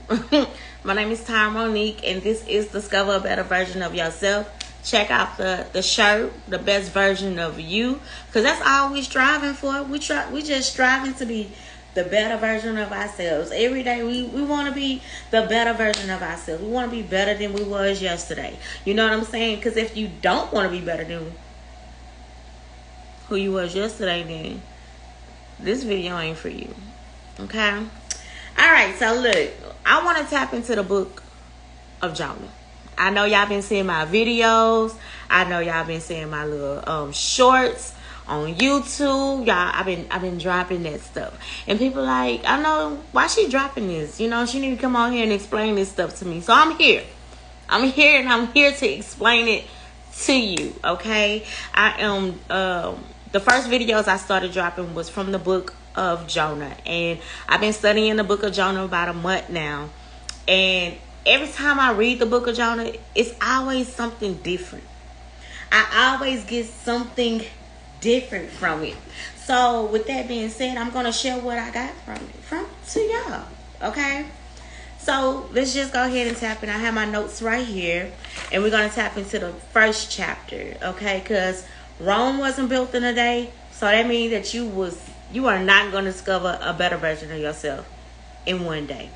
My name is Tyra Monique, and this is Discover a Better Version of Yourself. Check out the shirt, the best version of you, because that's all we're striving for. We just striving to be the better version of ourselves. Every day we want to be the better version of ourselves. We want to be better than we was yesterday. You know what I'm saying? Because if you don't want to be better than who you was yesterday, then this video ain't for you. Okay? Alright, so look, I want to tap into the book of Jonah. I know y'all been seeing my videos. I know y'all been seeing my little shorts on YouTube. Y'all, I've been dropping that stuff. And people like, I know why she dropping this. You know, she need to come on here and explain this stuff to me. So I'm here. I'm here, and I'm here to explain it to you. Okay? I am the first videos I started dropping was from the book of Jonah, and I've been studying the book of Jonah about a month now, and every time I read the book of Jonah, it's always something different. I always get something different from it. So with that being said, I'm gonna share what I got from to y'all. Okay, so let's just go ahead and tap in. I have my notes right here, and we're gonna tap into the first chapter. Okay, because Rome wasn't built in a day, so that means that you are not going to discover a better version of yourself in one day.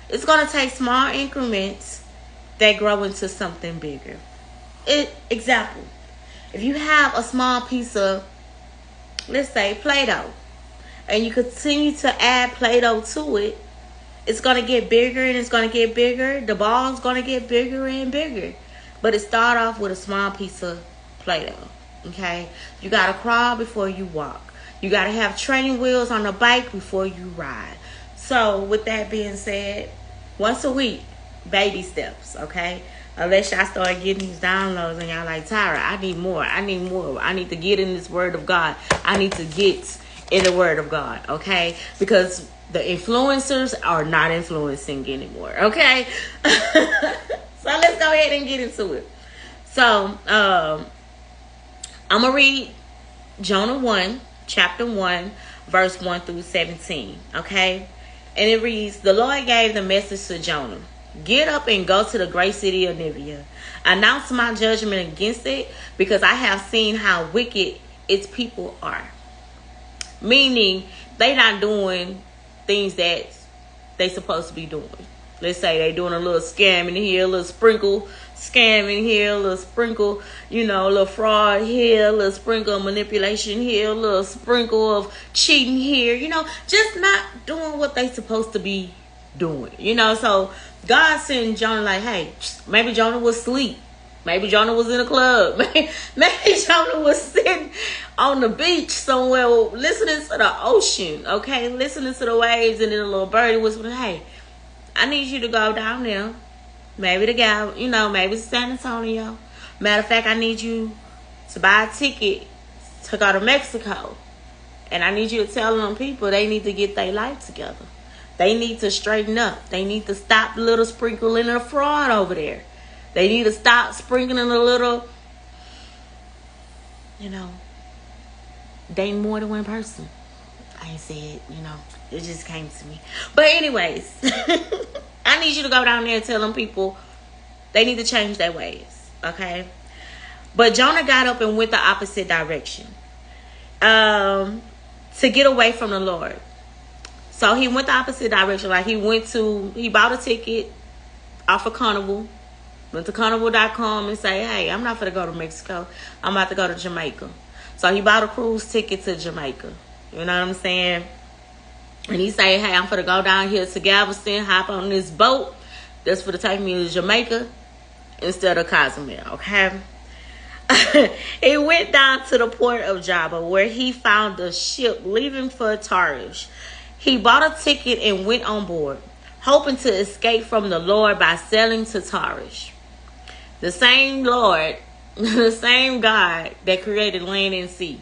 It's going to take small increments that grow into something bigger. Example, if you have a small piece of, let's say, Play-Doh, and you continue to add Play-Doh to it, it's going to get bigger and it's going to get bigger. The ball's going to get bigger and bigger. But it started off with a small piece of Play-Doh. Okay, you gotta crawl before you walk. You gotta have training wheels on the bike before you ride. So with that being said, once a week, baby steps. Okay, unless y'all start getting these downloads and y'all like, Tyra, I need more. I need to get in this word of God. I need to get in the word of God. Okay, because the influencers are not influencing anymore. Okay, so let's go ahead and get into it. So I'm going to read Jonah 1, chapter 1, verse 1 through 17, okay? And it reads, the Lord gave the message to Jonah. Get up and go to the great city of Nineveh. Announce my judgment against it, because I have seen how wicked its people are. Meaning, they not doing things that they supposed to be doing. Let's say they doing a little scam in here, a little sprinkle scam in here, a little sprinkle, a little fraud here, a little sprinkle of manipulation here, a little sprinkle of cheating here, just not doing what they supposed to be doing, So God sent Jonah like, hey, maybe Jonah was asleep. Maybe Jonah was in a club. Maybe Jonah was sitting on the beach somewhere listening to the ocean, okay? Listening to the waves, and then a little birdie whispering, hey, I need you to go down there. Maybe the guy, maybe it's San Antonio. Matter of fact, I need you to buy a ticket to go to Mexico. And I need you to tell them people they need to get their life together. They need to straighten up. They need to stop the little sprinkling of fraud over there. They need to stop sprinkling a little, dating more than one person. I ain't said, it just came to me. But anyways, I need you to go down there and tell them people they need to change their ways, okay? But Jonah got up and went the opposite direction to get away from the Lord. So he went the opposite direction. Like he bought a ticket off of Carnival, went to carnival.com and say, hey, I'm not going to go to Mexico. I'm about to go to Jamaica. So he bought a cruise ticket to Jamaica. You know what I'm saying? And he say, hey, I'm going to go down here to Galveston, hop on this boat that's going to take me to Jamaica instead of Cozumel, okay? He went down to the port of Java, where he found a ship leaving for Tarshish. He bought a ticket and went on board, hoping to escape from the Lord by sailing to Tarshish. The same Lord, the same God that created land and sea.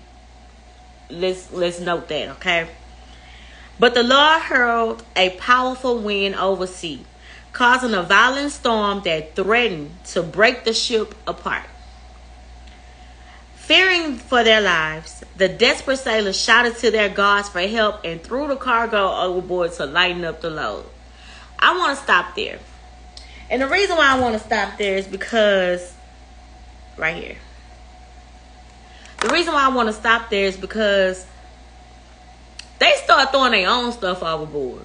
Let's note that, okay? But the Lord hurled a powerful wind over sea, causing a violent storm that threatened to break the ship apart. Fearing for their lives, the desperate sailors shouted to their gods for help and threw the cargo overboard to lighten up the load. I want to stop there. And the reason why I want to stop there is because, right here. The reason why I want to stop there is because they start throwing their own stuff overboard.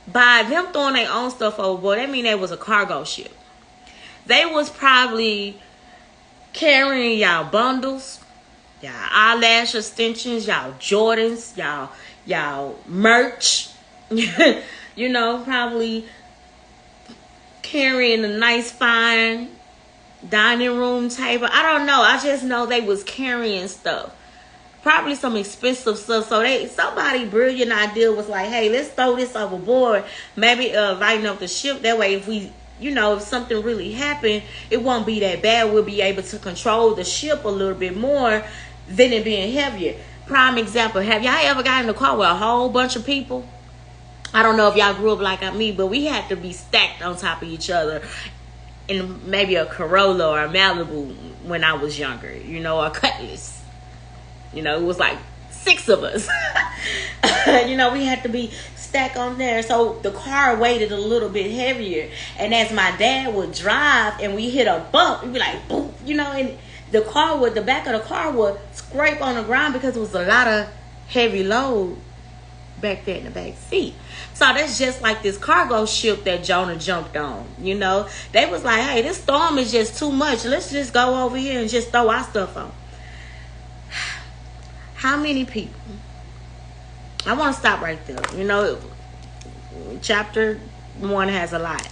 By them throwing their own stuff overboard, that mean they was a cargo ship. They was probably carrying y'all bundles, y'all eyelash extensions, y'all Jordans, y'all merch. You know, probably carrying a nice fine dining room table. I don't know. I just know they was carrying stuff. Probably some expensive stuff. So somebody brilliant idea was like, hey, let's throw this overboard. Maybe lighten up the ship. That way if we, if something really happened, it won't be that bad. We'll be able to control the ship a little bit more than it being heavier. Prime example, have y'all ever got in a car with a whole bunch of people? I don't know if y'all grew up like me, but we had to be stacked on top of each other in maybe a Corolla or a Malibu when I was younger, or a Cutlass. It was like 6 of us. We had to be stacked on there. So the car weighted a little bit heavier. And as my dad would drive and we hit a bump, we'd be like, boom, and the back of the car would scrape on the ground because it was a lot of heavy load back there in the back seat. So that's just like this cargo ship that Jonah jumped on. They was like, hey, this storm is just too much. Let's just go over here and just throw our stuff on. How many people? I want to stop right there. Chapter 1 has a lot.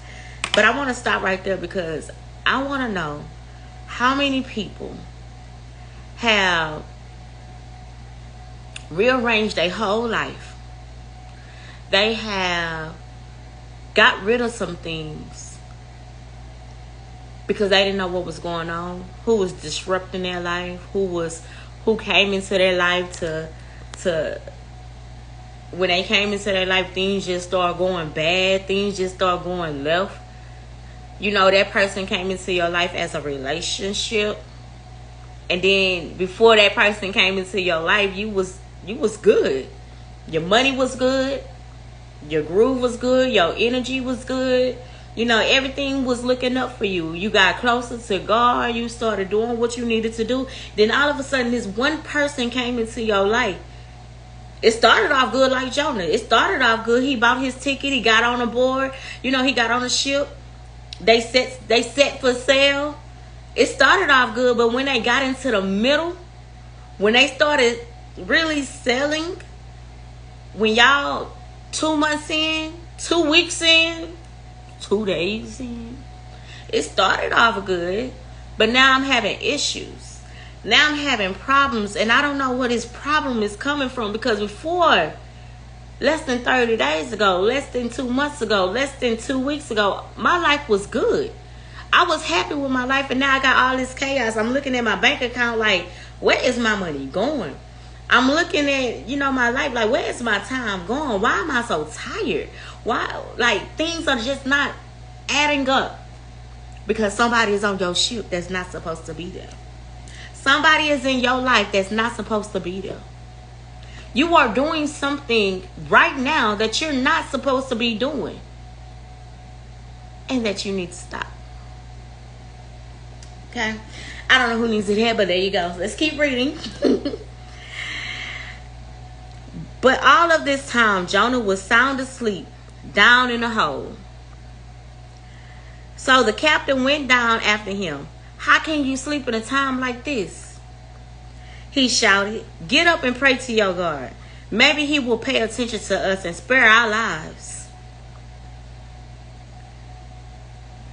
But I want to stop right there because I want to know how many people have rearranged their whole life. They have got rid of some things because they didn't know what was going on, who was disrupting their life, who came into their life to when they came into their life, things just start going bad, things just start going left. That person came into your life as a relationship, and then before that person came into your life, you was good. Your money was good. Your groove was good. Your energy was good. Everything was looking up for you. You got closer to God. You started doing what you needed to do. Then all of a sudden, this one person came into your life. It started off good like Jonah. It started off good. He bought his ticket. He got on a board. He got on a ship. They set for sail. It started off good, but when they got into the middle, when they started really selling, when y'all 2 months in, 2 weeks in, 2 days in, it started off good, but now I'm having issues. Now I'm having problems, and I don't know where this problem is coming from, because before, less than 30 days ago, less than 2 months ago, less than 2 weeks ago, my life was good. I was happy with my life, and now I got all this chaos. I'm looking at my bank account like, where is my money going? I'm looking at, my life like, where is my time going? Why am I so tired? Why, things are just not adding up. Because somebody is on your ship that's not supposed to be there. Somebody is in your life that's not supposed to be there. You are doing something right now that you're not supposed to be doing. And that you need to stop. Okay? I don't know who needs it here, but there you go. Let's keep reading. But all of this time, Jonah was sound asleep, down in a hole. So the captain went down after him. How can you sleep in a time like this? He shouted, get up and pray to your God. Maybe he will pay attention to us and spare our lives.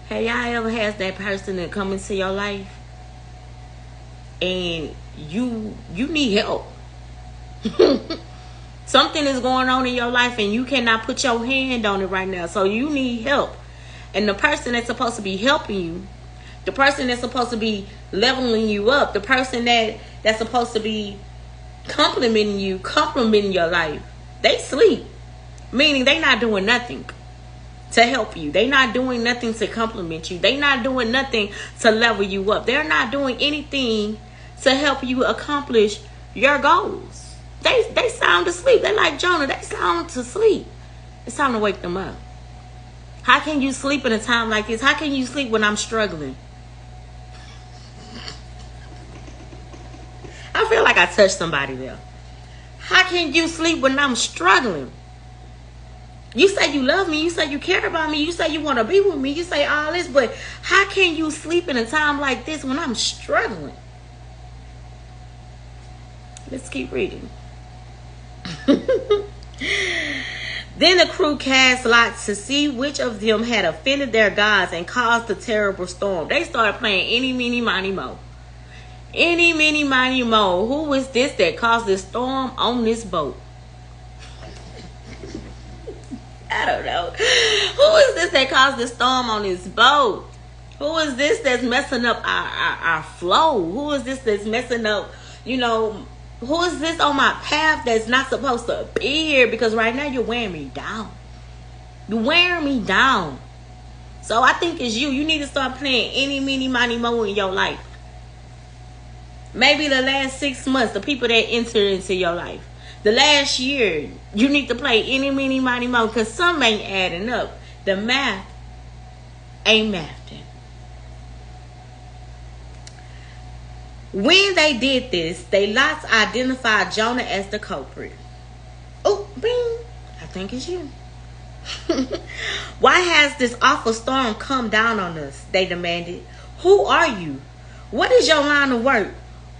Have y'all ever had that person that come into your life and you need help? Something is going on in your life and you cannot put your hand on it right now. So you need help. And the person that's supposed to be helping you, the person that's supposed to be leveling you up, the person that's supposed to be complimenting your life, they sleep. Meaning they not doing nothing to help you. They not doing nothing to compliment you. They not doing nothing to level you up. They're not doing anything to help you accomplish your goals. They sound asleep. They're like Jonah. They sound to sleep. It's time to wake them up. How can you sleep in a time like this? How can you sleep when I'm struggling? I feel like I touched somebody there. How can you sleep when I'm struggling? You say you love me. You say you care about me. You say you want to be with me. You say all this. But how can you sleep in a time like this when I'm struggling? Let's keep reading. Then the crew cast lots to see which of them had offended their gods and caused the terrible storm. They started playing any, meeny, miny, mo. Any, meeny, miny, mo. Who was this that caused this storm on this boat? I don't know. Who is this that caused this storm on this boat? Who is this that's messing up our flow? Who is this that's messing up, who is this on my path that's not supposed to be here? Because right now you're wearing me down. You're wearing me down. So I think it's you. You need to start playing any, meeny, miny, mo in your life. Maybe the last 6 months, the people that entered into your life. The last year, you need to play any, meeny, miny, mo. Because some ain't adding up. The math ain't mathing. When they did this, they lots identified Jonah as the culprit. Oh, bing. I think it's you. Why has this awful storm come down on us? They demanded. Who are you? What is your line of work?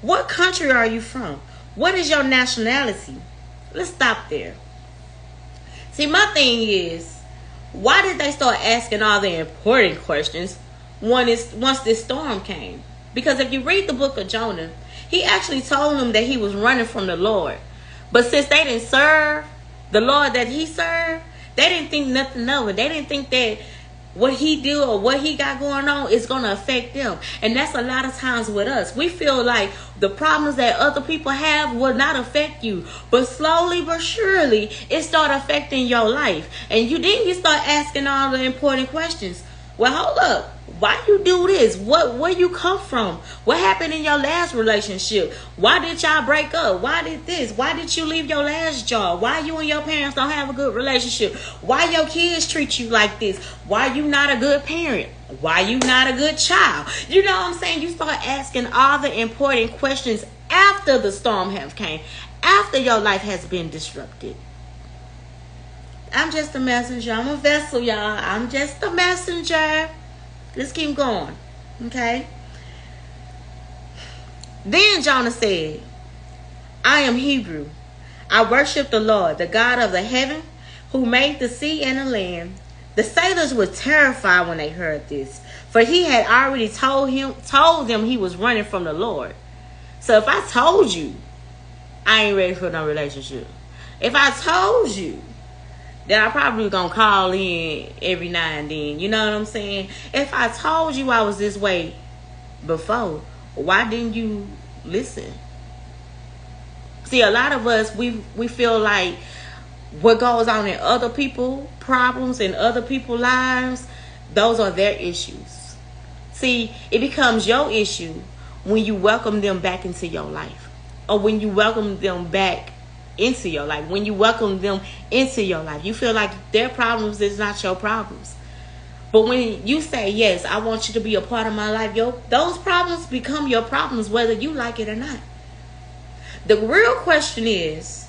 What country are you from? What is your nationality? Let's stop there. See, my thing is, why did they start asking all the important questions once this storm came? Because if you read the book of Jonah, he actually told them that he was running from the Lord. But since they didn't serve the Lord that he served, they didn't think nothing of it. They didn't think that what he do or what he got going on is going to affect them. And that's a lot of times with us. We feel like the problems that other people have will not affect you. But slowly but surely, it start affecting your life. And you start asking all the important questions. Well, hold up. Why you do this? Where you come from? What happened in your last relationship? Why did y'all break up? Why did this? Why did you leave your last job? Why you and your parents don't have a good relationship? Why your kids treat you like this? Why you not a good parent? Why you not a good child? You know what I'm saying? You start asking all the important questions after the storm have came, after your life has been disrupted. I'm just a messenger. I'm a vessel, y'all. I'm just a messenger. Let's keep going. Okay. Then Jonah said, I am Hebrew. I worship the Lord, the God of the heaven, who made the sea and the land. The sailors were terrified when they heard this, for he had already told them he was running from the Lord. So if I told you, I ain't ready for no relationship. If I told you, then I probably gonna call in every now and then. You know what I'm saying? If I told you I was this way before, why didn't you listen? See, a lot of us, we feel like what goes on in other people's problems and other people's lives, those are their issues. See, it becomes your issue when you welcome them back into your life, or when you welcome them back into your life. When you welcome them into your life, you feel like their problems is not your problems. But when you say, yes, I want you to be a part of my life, those problems become your problems whether you like it or not. The real question is,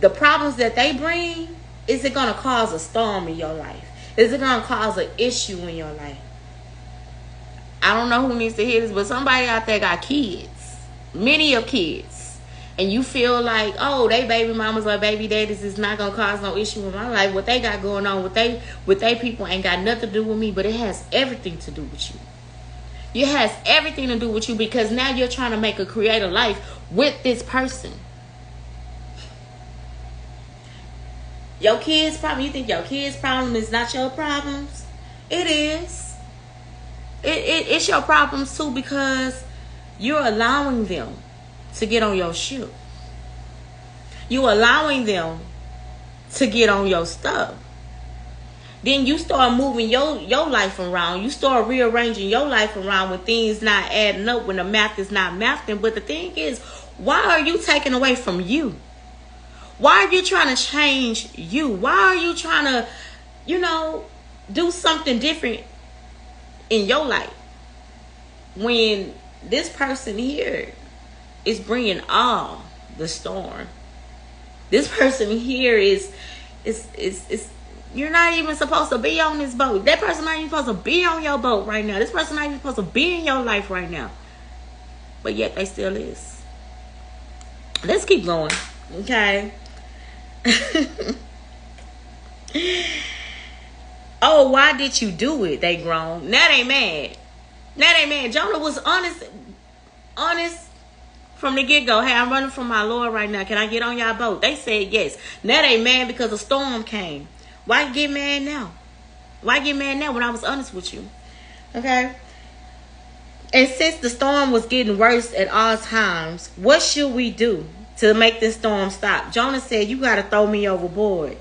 the problems that they bring, is it going to cause a storm in your life? Is it going to cause an issue in your life? I don't know who needs to hear this, but somebody out there got kids, many of kids. And you feel like, oh, they baby mamas or baby daddies is not going to cause no issue in my life. What they got going on with they people ain't got nothing to do with me, but it has everything to do with you. It has everything to do with you, because now you're trying to create a life with this person. Your kids' problem, you think your kids' problem is not your problems? It is. It's your problems too, because you're allowing them to get on your ship. You allowing them to get on your stuff. Then you start moving your life around. You start rearranging your life around when things not adding up, when the math is not mathing. But the thing is, why are you taking away from you? Why are you trying to change you? Why are you trying to, do something different in your life when this person here is bringing all the storm. This person here is you're not even supposed to be on this boat. That person not even supposed to be on your boat right now. This person not even supposed to be in your life right now. But yet they still is. Let's keep going. Okay. Oh, why did you do it? They groaned. Now they mad. Jonah was honest from the get-go. Hey, I'm running from my Lord right now. Can I get on y'all boat? They said yes. Now they mad because a storm came. Why get mad now? Why get mad now when I was honest with you? Okay. And since the storm was getting worse at all times, what should we do to make this storm stop? Jonah said, you got to throw me overboard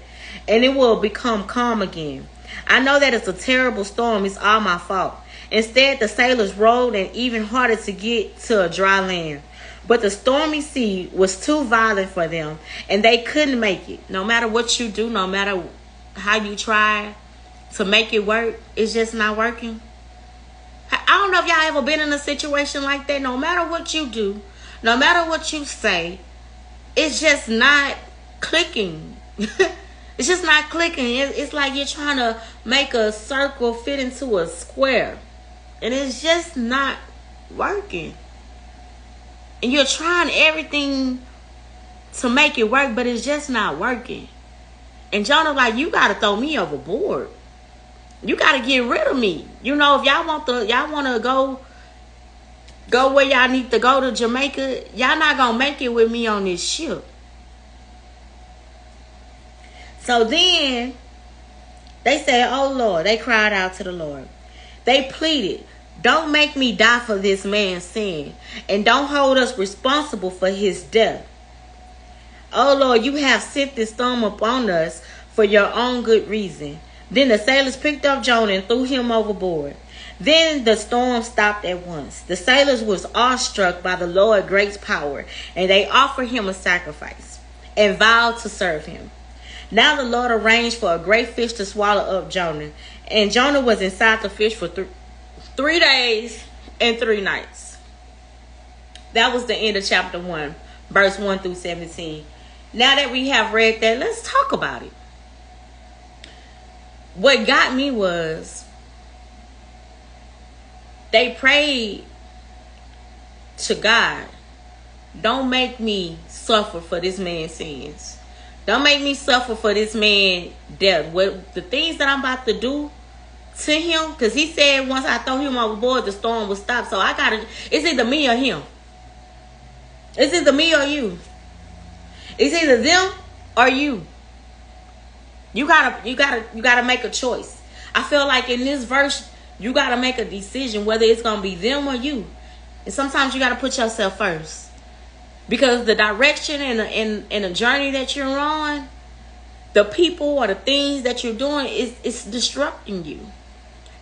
and it will become calm again. I know that it's a terrible storm. It's all my fault. Instead, the sailors rowed and even harder to get to a dry land. But the stormy sea was too violent for them and they couldn't make it. No matter what you do, no matter how you try to make it work, it's just not working. I don't know if y'all ever been in a situation like that. No matter what you do, no matter what you say, it's just not clicking. It's just not clicking. It's like you're trying to make a circle fit into a square. And it's just not working. And you're trying everything to make it work, but it's just not working. And Jonah's like, you got to throw me overboard. You got to get rid of me. If y'all want to go where y'all need to go to Jamaica, y'all not going to make it with me on this ship. So then they said, oh Lord, they cried out to the Lord. They pleaded, don't make me die for this man's sin, and don't hold us responsible for his death. Oh Lord, you have sent this storm upon us for your own good reason. Then the sailors picked up Jonah and threw him overboard. Then the storm stopped at once. The sailors was awestruck by the Lord's great power, and they offered him a sacrifice and vowed to serve him. Now the Lord arranged for a great fish to swallow up Jonah, and Jonah was inside the fish for 3 days and 3 nights. That was the end of chapter 1, verse 1 through 17. Now that we have read that, let's talk about it. What got me was they prayed to God, don't make me suffer for this man's sins. Don't make me suffer for this man's death. What the things that I'm about to do to him, because he said once I throw him overboard, the storm will stop. So it's either me or him. It's either me or you. It's either them or you. You gotta make a choice. I feel like in this verse, you gotta make a decision whether it's gonna be them or you. And sometimes you gotta put yourself first. Because the direction and the journey that you're on, the people or the things that you're doing is disrupting you.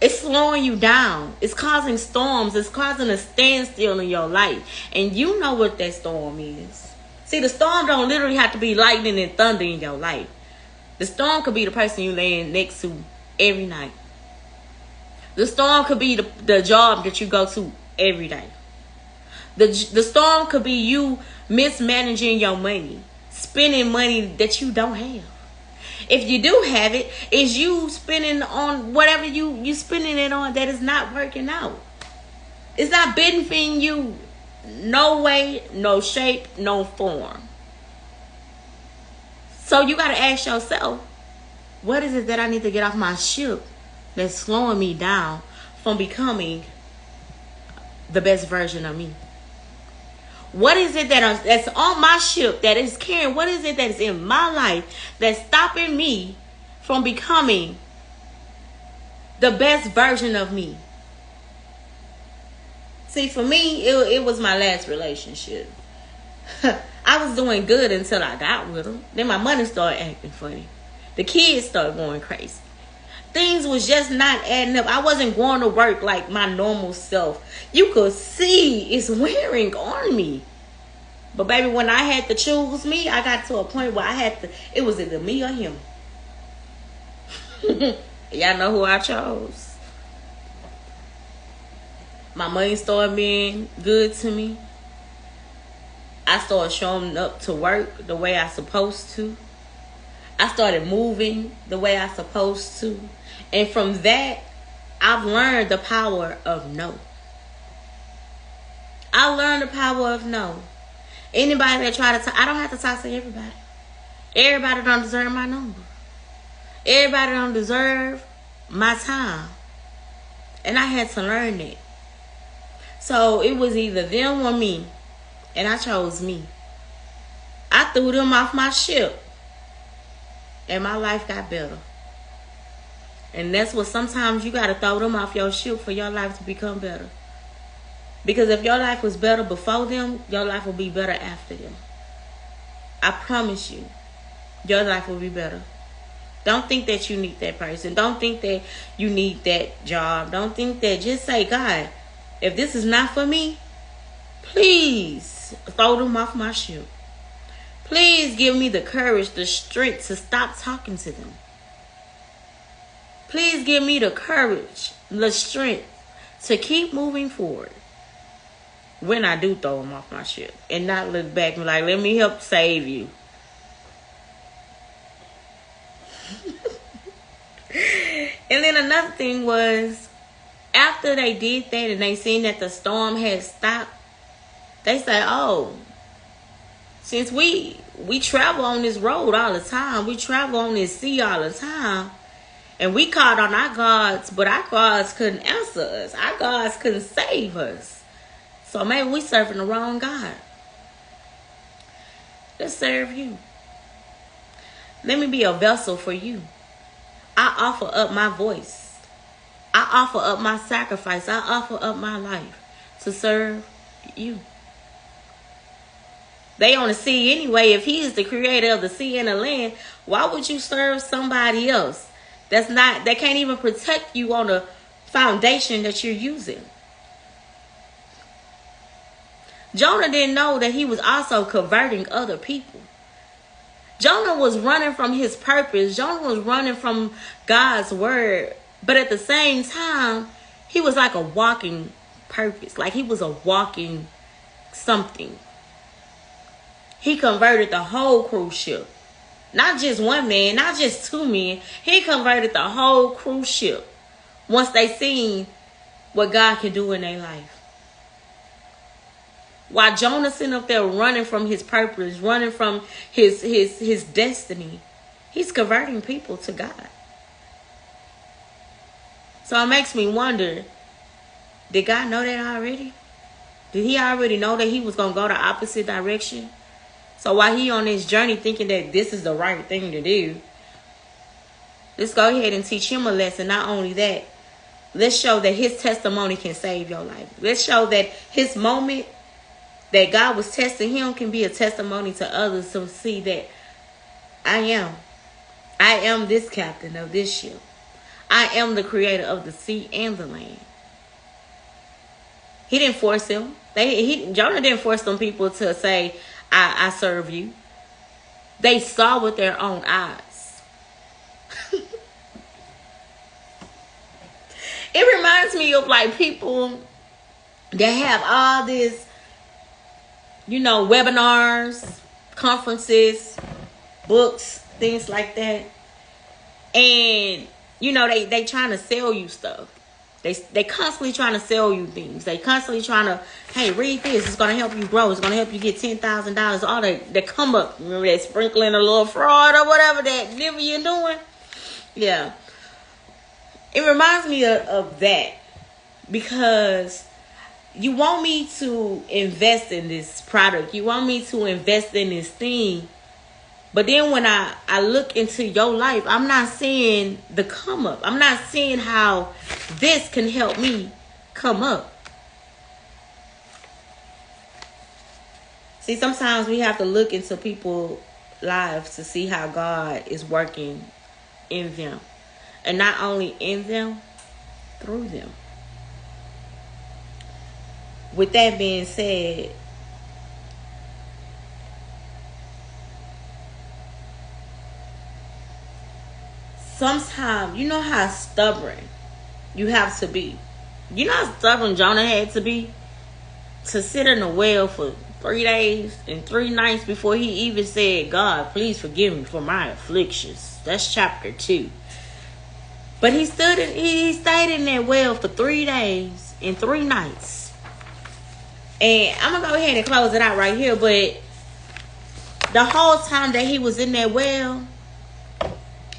It's slowing you down. It's causing storms. It's causing a standstill in your life. And you know what that storm is. See, the storm don't literally have to be lightning and thunder in your life. The storm could be the person you laying next to every night. The storm could be the job that you go to every day. The storm could be you mismanaging your money, spending money that you don't have. If you do have it, is you spending on whatever you spending it on that is not working out. It's not benefiting you no way, no shape, no form. So you got to ask yourself, what is it that I need to get off my ship that's slowing me down from becoming the best version of me? What is it that's on my ship that is carrying? What is it that is in my life that's stopping me from becoming the best version of me? See, for me, it was my last relationship. I was doing good until I got with him. Then my money started acting funny. The kids started going crazy. Things was just not adding up. I wasn't going to work like my normal self. You could see it's wearing on me. But baby, when I had to choose me, I got to a point where it was either me or him. Y'all know who I chose. My money started being good to me. I started showing up to work the way I supposed to. I started moving the way I supposed to. And from that, I've learned the power of no. I learned the power of no. Anybody that try to talk, I don't have to talk to everybody. Everybody don't deserve my number. Everybody don't deserve my time. And I had to learn that. So it was either them or me. And I chose me. I threw them off my ship. And my life got better. And that's what sometimes you got to throw them off your ship for your life to become better. Because if your life was better before them, your life will be better after them. I promise you, your life will be better. Don't think that you need that person. Don't think that you need that job. Don't think that. Just say, God, if this is not for me, please throw them off my ship. Please give me the courage, the strength to stop talking to them. Please give me the courage, the strength to keep moving forward when I do throw them off my ship. And not look back and be like, let me help save you. And then another thing was, after they did that and they seen that the storm had stopped, they said, oh, since we travel on this road all the time, we travel on this sea all the time, and we called on our gods, but our gods couldn't answer us. Our gods couldn't save us. So maybe we serving the wrong God. Let's serve you. Let me be a vessel for you. I offer up my voice. I offer up my sacrifice. I offer up my life to serve you. They on the sea anyway. If he is the creator of the sea and the land, why would you serve somebody else that can't even protect you on the foundation that you're using? Jonah didn't know that he was also converting other people. Jonah was running from his purpose. Jonah was running from God's word. But at the same time, he was like a walking purpose. Like he was a walking something. He converted the whole cruise ship. Not just one man, not just two men. He converted the whole cruise ship once they seen what God can do in their life. While Jonah sitting up there running from his purpose, running from his destiny, he's converting people to God. So it makes me wonder, did God know that already? Did he already know that he was going to go the opposite direction? So while he on this journey thinking that this is the right thing to do, let's go ahead and teach him a lesson. Not only that, let's show that his testimony can save your life. Let's show that his moment that God was testing him can be a testimony to others to see that I am this captain of this ship. I am the creator of the sea and the land. He didn't force him. Jonah didn't force them people to say, I serve you. They saw with their own eyes. It reminds me of like people that have all this, webinars, conferences, books, things like that. And, they trying to sell you stuff. They constantly trying to sell you things. They constantly trying to, hey, read this. It's going to help you grow. It's going to help you get $10,000. All that come up. Remember that sprinkling a little fraud or whatever that never you're doing? Yeah. It reminds me of that. Because you want me to invest in this product. You want me to invest in this thing. But then when I look into your life, I'm not seeing the come up. I'm not seeing how this can help me come up. See, sometimes we have to look into people's lives to see how God is working in them. And not only in them, through them. With that being said, sometimes, you know how stubborn you have to be. You know how stubborn Jonah had to be to sit in the well for 3 days and 3 nights before he even said, God, please forgive me for my afflictions. That's chapter 2. But he stayed in that well for 3 days and 3 nights. And I'm going to go ahead and close it out right here. But the whole time that he was in that well,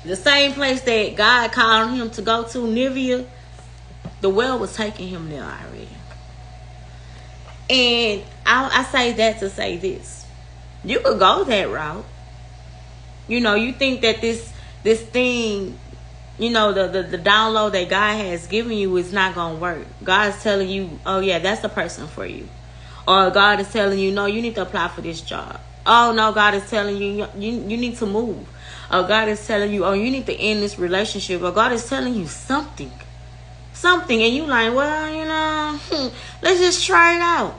the same place that God called him to go to, Nineveh, the well was taking him there already. And I say that to say this. You could go that route. You know, you think that this thing, you know, the download that God has given you is not going to work. God's telling you, oh yeah, that's the person for you. Or God is telling you, no, you need to apply for this job. Oh no, God is telling you, you need to move. Or God is telling you, oh, you need to end this relationship. Or God is telling you something. And you like, well, you know, let's just try it out.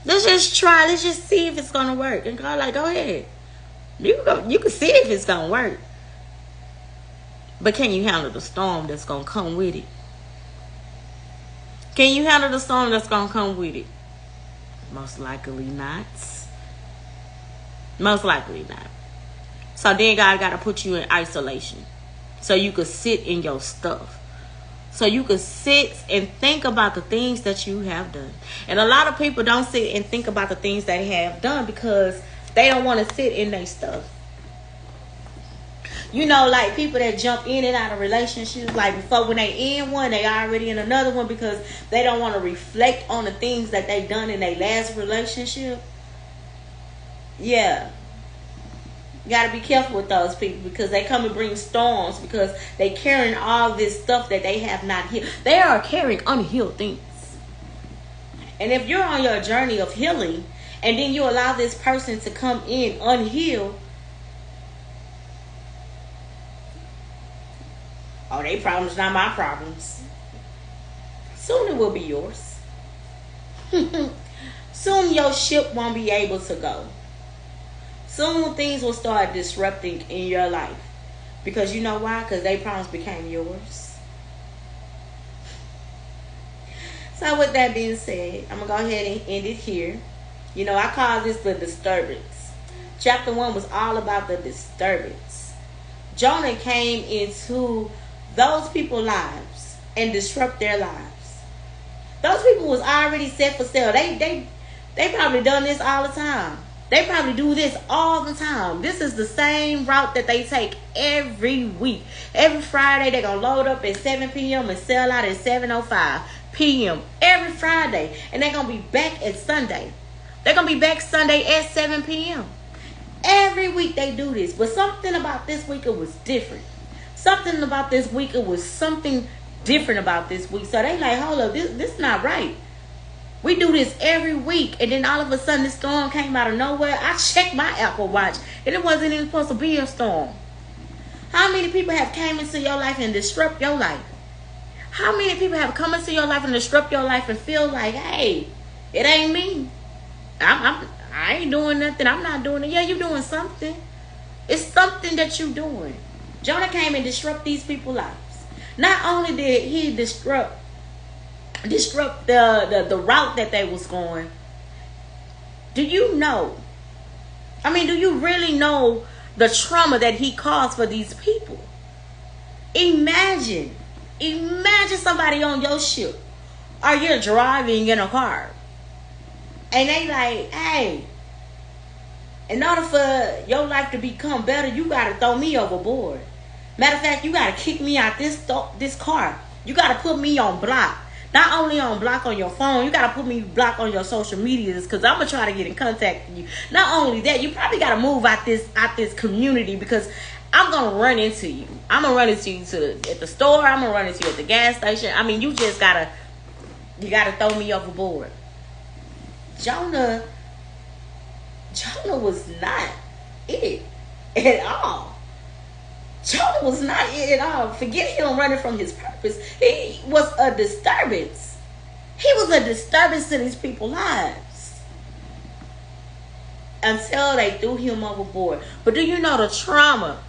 Let's just try. Let's just see if it's going to work. And God like, go ahead. You can see if it's going to work. But can you handle the storm that's going to come with it? Can you handle the storm that's going to come with it? Most likely not. Most likely not. So then God got to put you in isolation. So you could sit in your stuff. So you could sit and think about the things that you have done. And a lot of people don't sit and think about the things they have done because they don't want to sit in their stuff. You know, like people that jump in and out of relationships, like before when they end one, they already in another one because they don't want to reflect on the things that they done in their last relationship. Yeah. You got to be careful with those people because they come and bring storms because they carrying all this stuff that they have not healed. They are carrying unhealed things. And if you're on your journey of healing and then you allow this person to come in unhealed, oh, they problems not my problems. Soon it will be yours. Soon your ship won't be able to go. Soon things will start disrupting in your life. Because you know why? Because their problems became yours. So with that being said, I'm going to go ahead and end it here. You know, I call this the disturbance. Chapter 1 was all about the disturbance. Jonah came into those people's lives and disrupt their lives. Those people was already set for sale. They probably done this all the time. They probably do this all the time. This is the same route that they take every week. Every Friday, they're going to load up at 7 p.m. and sell out at 7:05 p.m. Every Friday. And they're going to be back at Sunday. They're going to be back Sunday at 7 p.m. Every week they do this. But something about this week, it was different. Something about this week, it was something different about this week. So they like, hold up, this not right. We do this every week, and then all of a sudden this storm came out of nowhere. I checked my Apple Watch, and it wasn't even supposed to be a storm. How many people have came into your life and disrupt your life? How many people have come into your life and disrupt your life and feel like, hey, it ain't me. I ain't doing nothing. I'm not doing it. Yeah, you're doing something. It's something that you're doing. Jonah came and disrupt these people's lives. Not only did he disrupt the route that they was going. Do you know? I mean, do you really know the trauma that he caused for these people? Imagine somebody on your ship, or you're driving in a car, and they like, hey, in order for your life to become better, you gotta throw me overboard. Matter of fact, you gotta kick me out this car. You gotta put me on block. Not only on block on your phone, you got to put me block on your social medias because I'm going to try to get in contact with you. Not only that, you probably got to move out this community because I'm going to run into you. I'm going to run into you at the store. I'm going to run into you at the gas station. I mean, you got to throw me overboard. Jonah was not it at all. Jonah was not it at all. Forget him running from his purpose. He was a disturbance. He was a disturbance to these people's lives. Until they threw him overboard. But do you know the trauma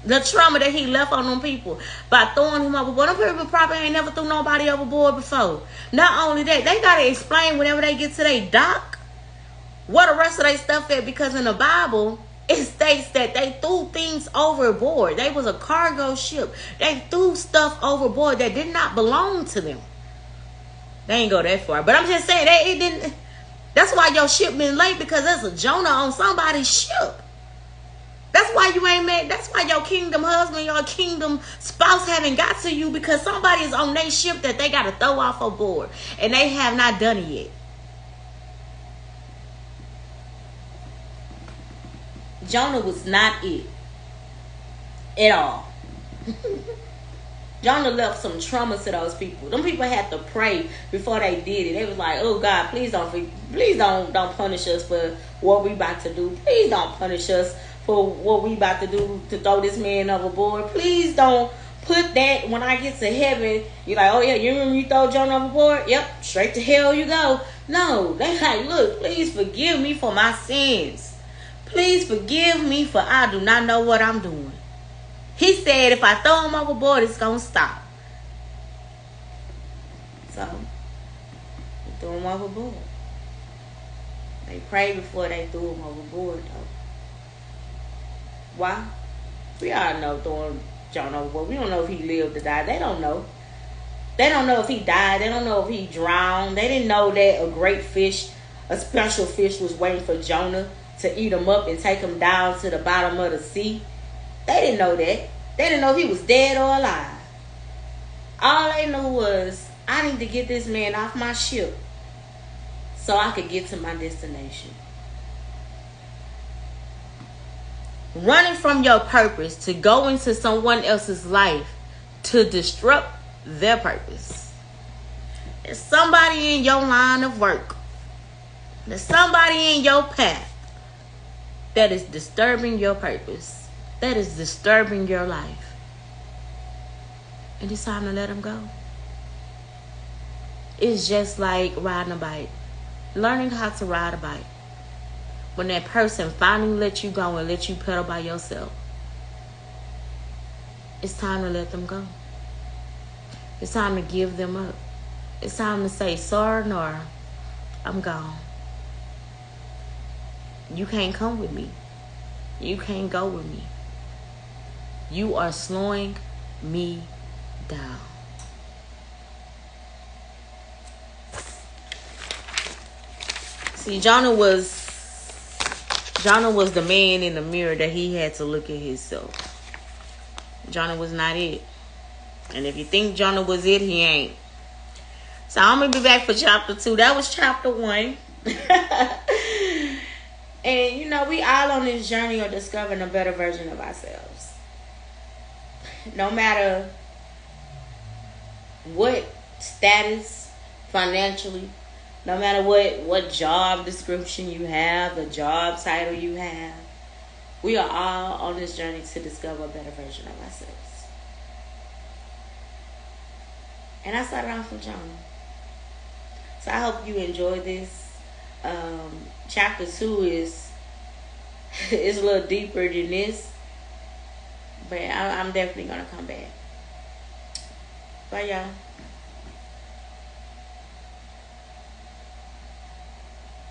The trauma that he left on them people by throwing him overboard. Them people probably ain't never threw nobody overboard before. Not only that, they got to explain whenever they get to their dock where the rest of their stuff at, because in the Bible, it states that they threw things overboard. They was a cargo ship. They threw stuff overboard that did not belong to them. They ain't go that far. But I'm just saying, it didn't. That's why your ship been late, because there's a Jonah on somebody's ship. That's why you ain't mad. That's why your kingdom husband, your kingdom spouse haven't got to you, because somebody is on their ship that they got to throw off aboard. And they have not done it yet. Jonah was not it at all. Jonah left some trauma to those people. Them people had to pray before they did it. They was like, "Oh God, please don't punish us for what we about to do. Please don't punish us for what we about to do to throw this man overboard. Please don't put that when I get to heaven. You're like, oh yeah, you remember you throw Jonah overboard? Yep, straight to hell you go." No, they like, look, please forgive me for my sins. Please forgive me, for I do not know what I'm doing. He said if I throw him overboard, it's going to stop. So, he threw him overboard. They prayed before they threw him overboard, though. Why? We all know throwing Jonah overboard. We don't know if he lived or died. They don't know. They don't know if he died. They don't know if he drowned. They didn't know that a great fish, a special fish, was waiting for Jonah to eat him up and take him down to the bottom of the sea. They didn't know that. They didn't know if he was dead or alive. All they knew was, I need to get this man off my ship so I could get to my destination. Running from your purpose to go into someone else's life to disrupt their purpose. There's somebody in your line of work. There's somebody in your path that is disturbing your purpose, that is disturbing your life. And it's time to let them go. It's just like riding a bike. Learning how to ride a bike. When that person finally let you go and let you pedal by yourself, it's time to let them go. It's time to give them up. It's time to say, sorry, Nora, I'm gone. You can't come with me. You can't go with me. You are slowing me down. See, Jonah was the man in the mirror that he had to look at himself. Jonah was not it. And if you think Jonah was it, he ain't. So I'm going to be back for chapter 2. That was chapter 1. And, you know, we all on this journey of discovering a better version of ourselves. No matter what status financially, no matter what job description you have, the job title you have, we are all on this journey to discover a better version of ourselves. And I started off with Jonah. So I hope you enjoyed this. Chapter 2 is a little deeper than this, but I'm definitely gonna come back. Bye, y'all.